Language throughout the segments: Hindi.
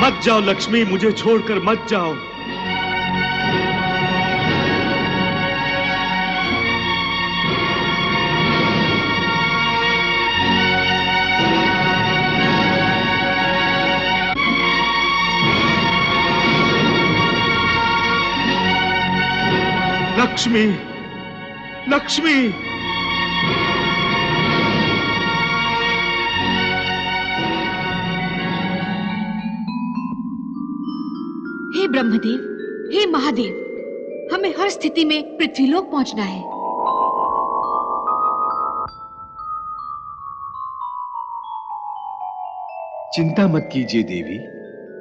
मत जाओ लक्ष्मी, मुझे छोड़कर मत जाओ। लक्ष्मी, लक्ष्मी। हे ब्रह्मदेव, हे महादेव, हमें हर स्थिति में पृथ्वीलोक पहुंचना है। चिंता मत कीजिए देवी,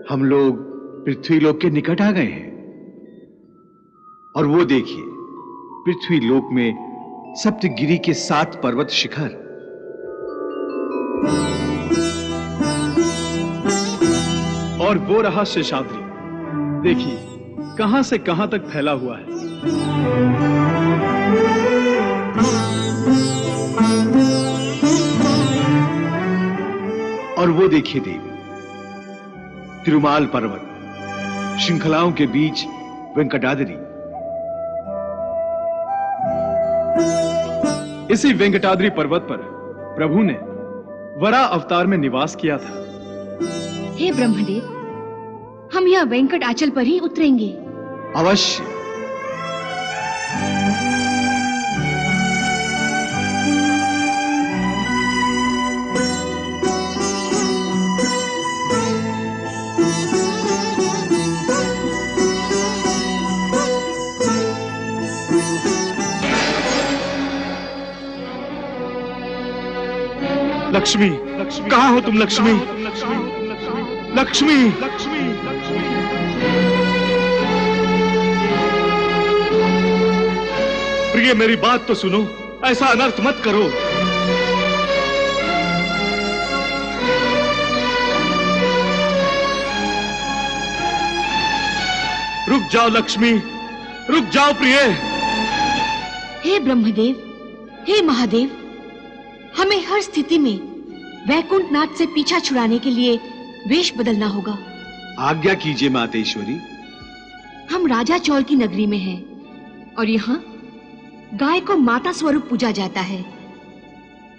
हम लोग पृथ्वीलोक के निकट आ गए हैं। और वो देखिए, पृथ्वीलोक में सप्तगिरी के 7 पर्वत शिखर। और वो रहा शेषाद्रि, देखिए कहां से कहां तक फैला हुआ है। और वो देखिए देवी, तिरुमाल पर्वत, श्रृंखलाओं के बीच वेंकटाद्रि। इसी वेंकटाद्रि पर्वत पर प्रभु ने वराह अवतार में निवास किया था। हे ब्रह्मदेव, हम यह वेंकट आंचल पर ही उतरेंगे। अवश्य। लक्ष्मी, कहाँ हो तुम लक्ष्मी? लक्ष्मी, प्रिय मेरी बात तो सुनो, ऐसा अनर्थ मत करो। रुक जाओ लक्ष्मी, रुक जाओ प्रिय। हे ब्रह्मदेव, हे महादेव, हमें हर स्थिति में वैकुंठनाथ से पीछा छुड़ाने के लिए वेश बदलना होगा। आज्ञा कीजिए मातेश्वरी। हम राजा चौल की नगरी में हैं और यहाँ गाय को माता स्वरूप पूजा जाता है।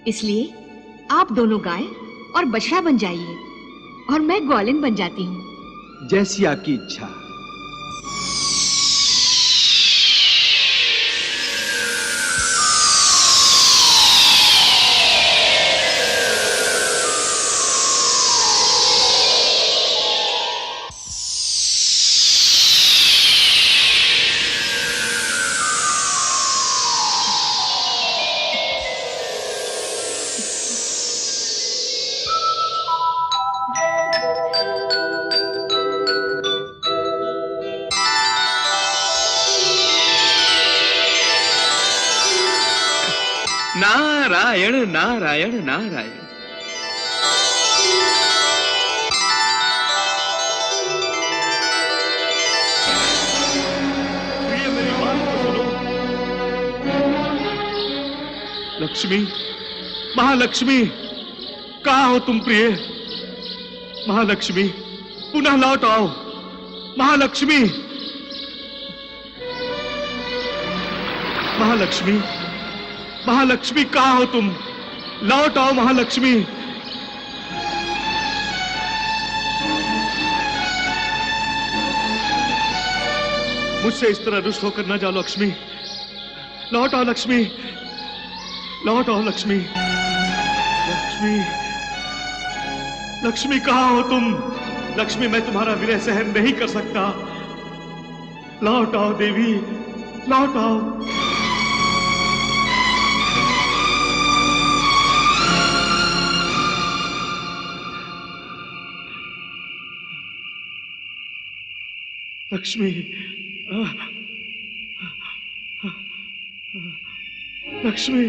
इसलिए आप दोनों गाय और बछड़ा बन जाइए और मैं ग्वालिन बन जाती हूँ। जैसी आपकी इच्छा। नारायण नारायण नारायण। प्रिय मेरी बात तो सुनो। लक्ष्मी, महालक्ष्मी, कहाँ हो तुम प्रिय? महालक्ष्मी, पुनः लौट आओ। महालक्ष्मी, महालक्ष्मी, महालक्ष्मी, कहाँ हो तुम? लौट आओ महालक्ष्मी। मुझसे इस तरह रुष्ट होकर न जाओ लक्ष्मी। लौट आओ लक्ष्मी, लौट आओ लक्ष्मी। लक्ष्मी, लक्ष्मी, कहाँ हो तुम? लक्ष्मी, मैं तुम्हारा विरह सहन नहीं कर सकता। लौट आओ देवी, लौट आओ। लक्ष्मी, लक्ष्मी,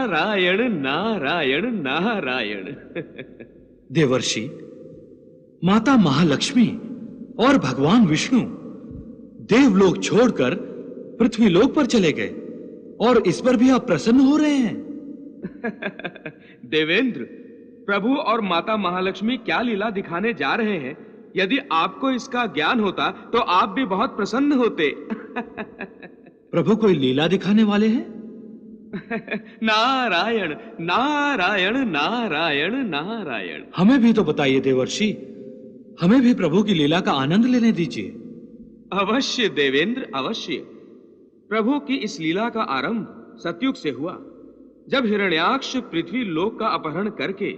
नारायण नारायण नारायण। देवर्षि, माता महालक्ष्मी और भगवान विष्णु देवलोक छोड़कर पृथ्वीलोक पर चले गए और इस पर भी आप प्रसन्न हो रहे हैं? देवेंद्र, प्रभु और माता महालक्ष्मी क्या लीला दिखाने जा रहे हैं, यदि आपको इसका ज्ञान होता तो आप भी बहुत प्रसन्न होते। प्रभु कोई लीला दिखाने वाले हैं? नारायण नारायण नारायण नारायण। हमें भी तो बताइए देवर्षि, हमें भी प्रभु की लीला का आनंद लेने दीजिए। अवश्य देवेंद्र, अवश्य। प्रभु की इस लीला का आरंभ सतयुग से हुआ, जब हिरण्याक्ष पृथ्वी लोक का अपहरण करके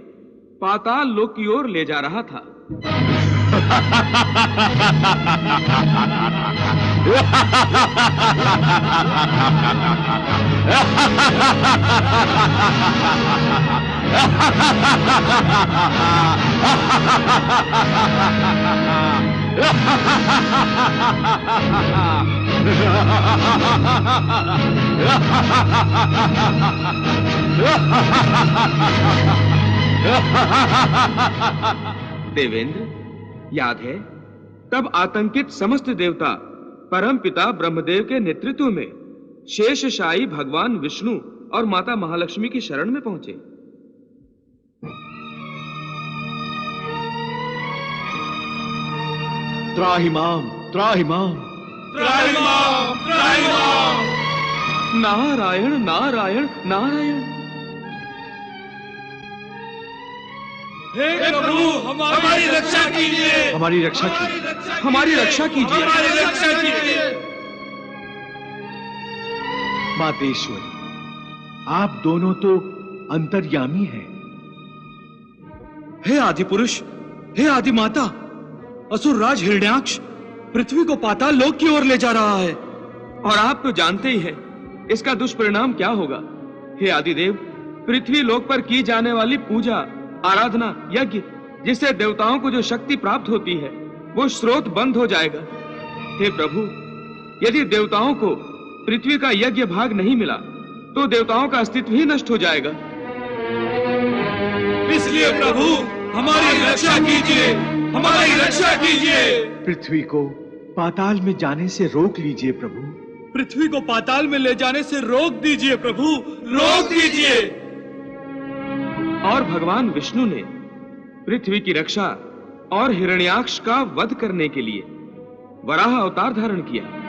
पाताल लोक की ओर ले जा रहा था। देवेंद्र, याद है तब आतंकित समस्त देवता परम पिता ब्रह्मदेव के नेतृत्व में शेषशायी भगवान विष्णु और माता महालक्ष्मी की शरण में पहुंचे। त्राहिमाम त्राहिमाम त्राहिमाम त्राहिमाम। नारायण नारायण नारायण। हे प्रभु, हमारी रक्षा कीजिए, हमारी रक्षा कीजिए, हमारी रक्षा कीजिए, हमारी रक्षा कीजिए। मातेश्वरी, आप दोनों तो अंतर्यामी हैं। हे आदि पुरुष, हे आदि माता, असुरराज हिरण्याक्ष पृथ्वी को पाताल लोक की ओर ले जा रहा है। और आप तो जानते ही हैं इसका दुष्परिणाम क्या होगा। हे आदिदेव, पृथ्वी लोक पर की जाने वाली पूजा, आराधना, यज्ञ, जिससे देवताओं को जो शक्ति प्राप्त होती है, वो स्रोत बंद हो जाएगा। हे प्रभु, यदि देवताओं को पृथ्वी का यज्ञ भाग नहीं मिला तो देवताओं का अस्तित्व ही नष्ट हो जाएगा। इसलिए प्रभु, हमारी रक्षा कीजिए, हमारी रक्षा कीजिए। पृथ्वी को पाताल में जाने से रोक लीजिए प्रभु। पृथ्वी को पाताल में ले जाने से रोक दीजिए प्रभु, रोक दीजिए। और भगवान विष्णु ने पृथ्वी की रक्षा और हिरण्याक्ष का वध करने के लिए वराह अवतार धारण किया।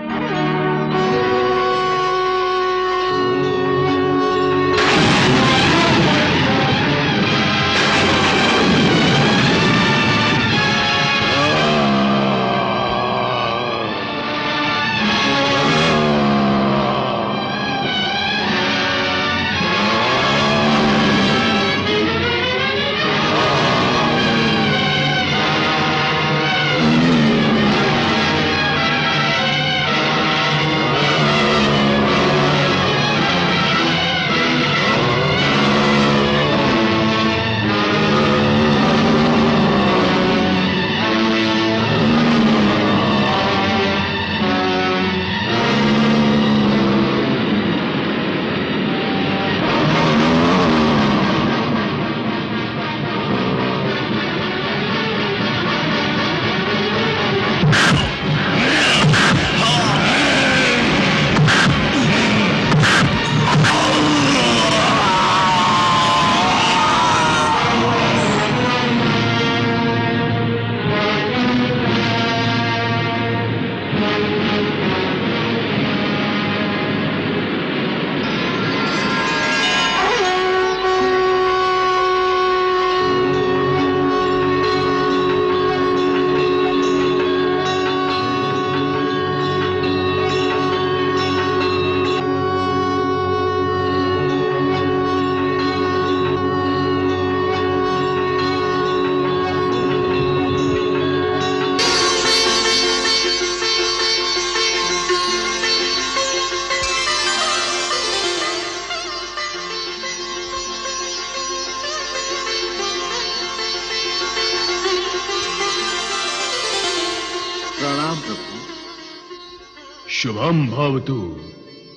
प्रणाम प्रभु। शुभम भवतु।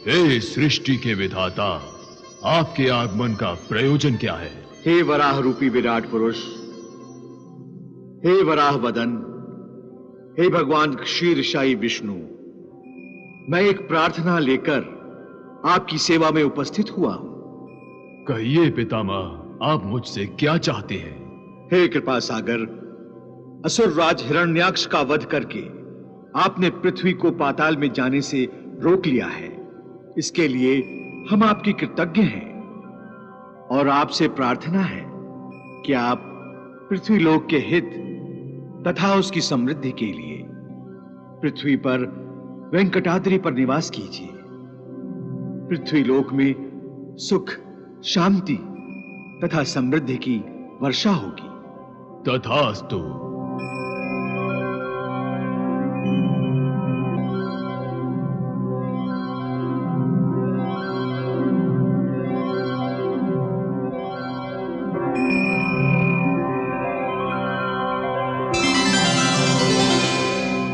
हे सृष्टि के विधाता, आपके आगमन का प्रयोजन क्या है? हे वराह रूपी विराट पुरुष, हे वराह वदन, हे भगवान क्षीरशायी विष्णु, मैं एक प्रार्थना लेकर आपकी सेवा में उपस्थित हुआ हूं। कहिए पितामह, आप मुझसे क्या चाहते हैं? हे कृपा सागर, असुर राज हिरण्याक्ष का वध करके आपने पृथ्वी को पाताल में जाने से रोक लिया है। इसके लिए हम आपके कृतज्ञ हैं और आपसे प्रार्थना है कि आप पृथ्वी लोक के हित तथा उसकी समृद्धि के लिए पृथ्वी पर वेंकटाद्रि पर निवास कीजिए। पृथ्वी लोक में सुख, शांति तथा समृद्धि की वर्षा होगी। तथास्तु।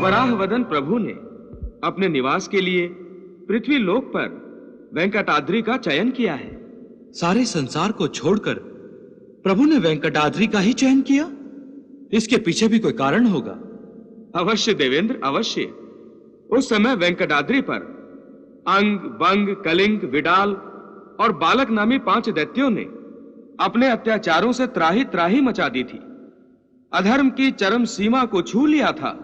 वराह वदन प्रभु ने अपने निवास के लिए पृथ्वी लोक पर वेंकटाद्रि का चयन किया है। सारे संसार को छोड़कर प्रभु ने वेंकटाद्रि का ही चयन किया? इसके पीछे भी कोई कारण होगा। अवश्य देवेंद्र, अवश्य। उस समय वेंकटाद्रि पर अंग, बंग, कलिंग, विडाल और बालक नामी 5 दैत्यों ने अपने अत्याचारों से त्राही त्राही मचा दी थी। अधर्म की चरम सीमा को छू लिया था।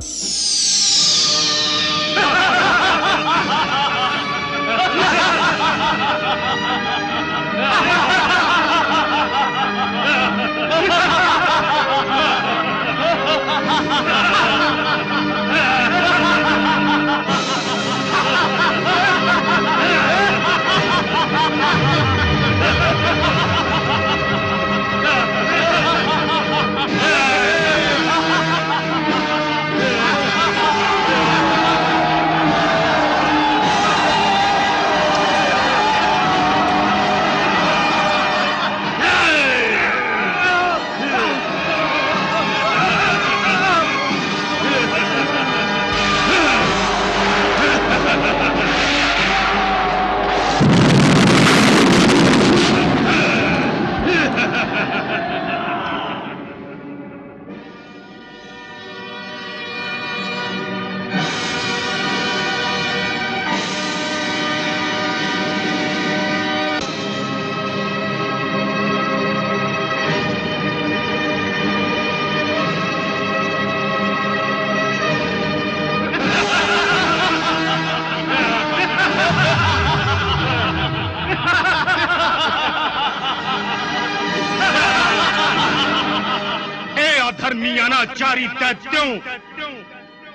अनाचारी दैत्यों,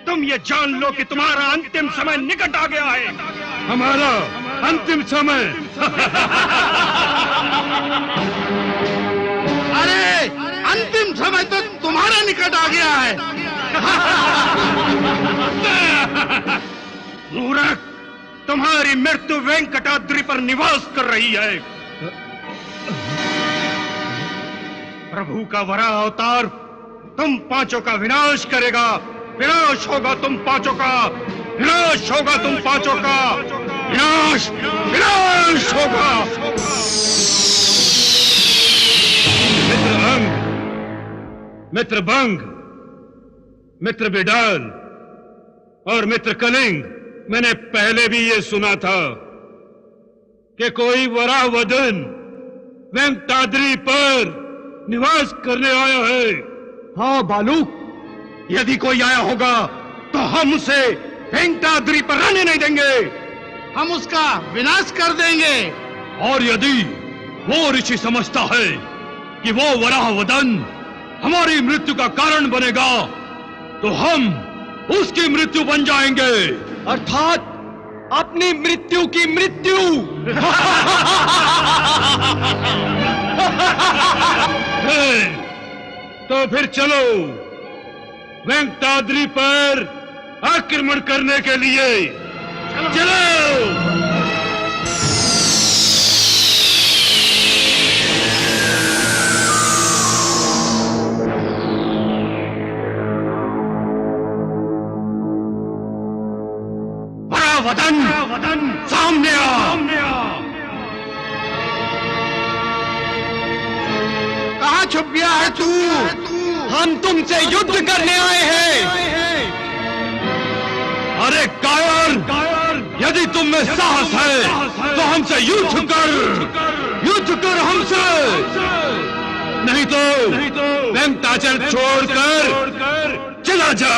तुम ये जान लो कि तुम्हारा अंतिम समय निकट आ गया है। हमारा अंतिम समय? अरे अंतिम समय तो तुम्हारा निकट आ गया है। मूर्ख, तुम्हारी मृत्यु वेंकटाद्रि पर निवास कर रही है। प्रभु का वराह अवतार तुम पांचों का विनाश करेगा। विनाश होगा तुम पांचों का, विनाश होगा तुम पांचों का, विनाश विनाश होगा। मित्र अंग, मित्र बंग, मित्र बिडाल और मित्र कलिंग, मैंने पहले भी ये सुना था कि कोई वराह वदन वेंकटाद्रि पर निवास करने आया है। हाँ बालूक, यदि कोई आया होगा तो हम उसे वेंकटाद्रि पर रहने नहीं देंगे। हम उसका विनाश कर देंगे। और यदि वो ऋषि समझता है कि वो वराह वदन हमारी मृत्यु का कारण बनेगा तो हम उसकी मृत्यु बन जाएंगे, अर्थात अपनी मृत्यु की मृत्यु। तो फिर चलो वेंकटाद्रि पर आक्रमण करने के लिए चलो। वराह वदन सामने आ। कहाँ छुप गया है तू? हम तुमसे युद्ध करने आए हैं। अरे कायर, यदि तुम में साहस है तो हमसे युद्ध कर हमसे, नहीं तो वेंकटाचल छोड़कर चला जा।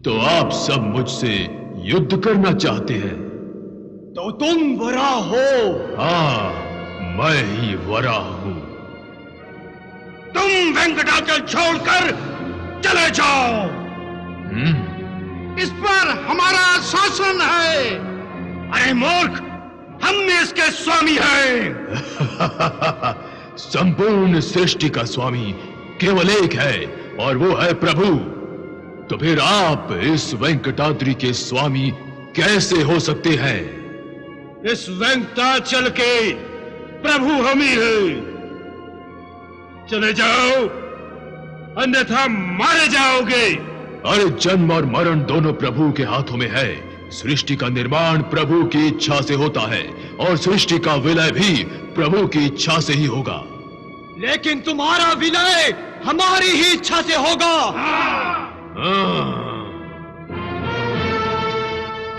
तो आप सब मुझसे युद्ध करना चाहते हैं? तो तुम वराह हो? हाँ, मैं ही वराह हूं। तुम वेंकटाचल छोड़कर चले जाओ। इस पर हमारा शासन है। अरे मूर्ख, हम इसके स्वामी हैं। संपूर्ण सृष्टि का स्वामी केवल एक है और वो है प्रभु। तो फिर आप इस वेंकटाद्रि के स्वामी कैसे हो सकते हैं? इस वेंकटाचल के प्रभु हम ही हैं। चले जाओ, अन्यथा मारे जाओगे। अरे जन्म और मरण दोनों प्रभु के हाथों में है। सृष्टि का निर्माण प्रभु की इच्छा से होता है और सृष्टि का विलय भी प्रभु की इच्छा से ही होगा। लेकिन तुम्हारा विलय हमारी ही इच्छा से होगा।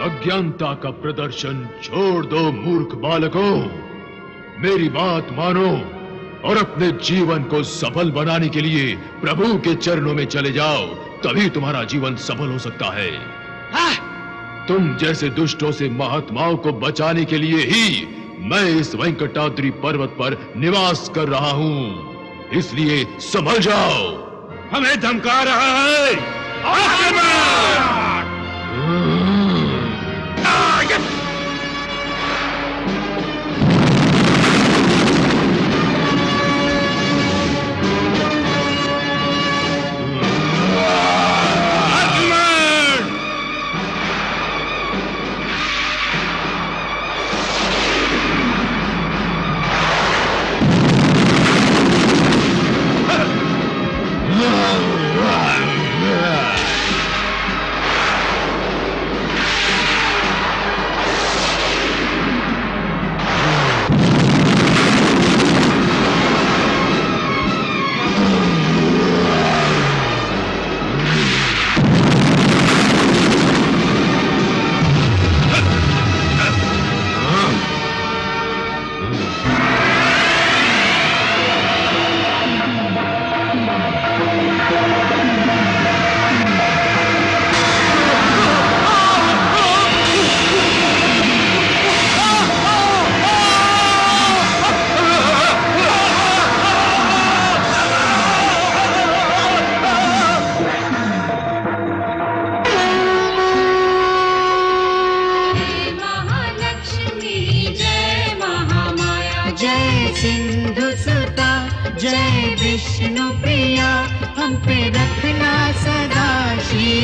अज्ञानता का प्रदर्शन छोड़ दो मूर्ख बालकों। मेरी बात मानो और अपने जीवन को सफल बनाने के लिए प्रभु के चरणों में चले जाओ, तभी तुम्हारा जीवन सफल हो सकता है। तुम जैसे दुष्टों से महात्माओं को बचाने के लिए ही मैं इस वेंकटाद्रि पर्वत पर निवास कर रहा हूं, इसलिए संभल जाओ। हमें धमका रहा है। सिंधु सुता जय विष्णु प्रिया, हम पे रखना सदा शीश।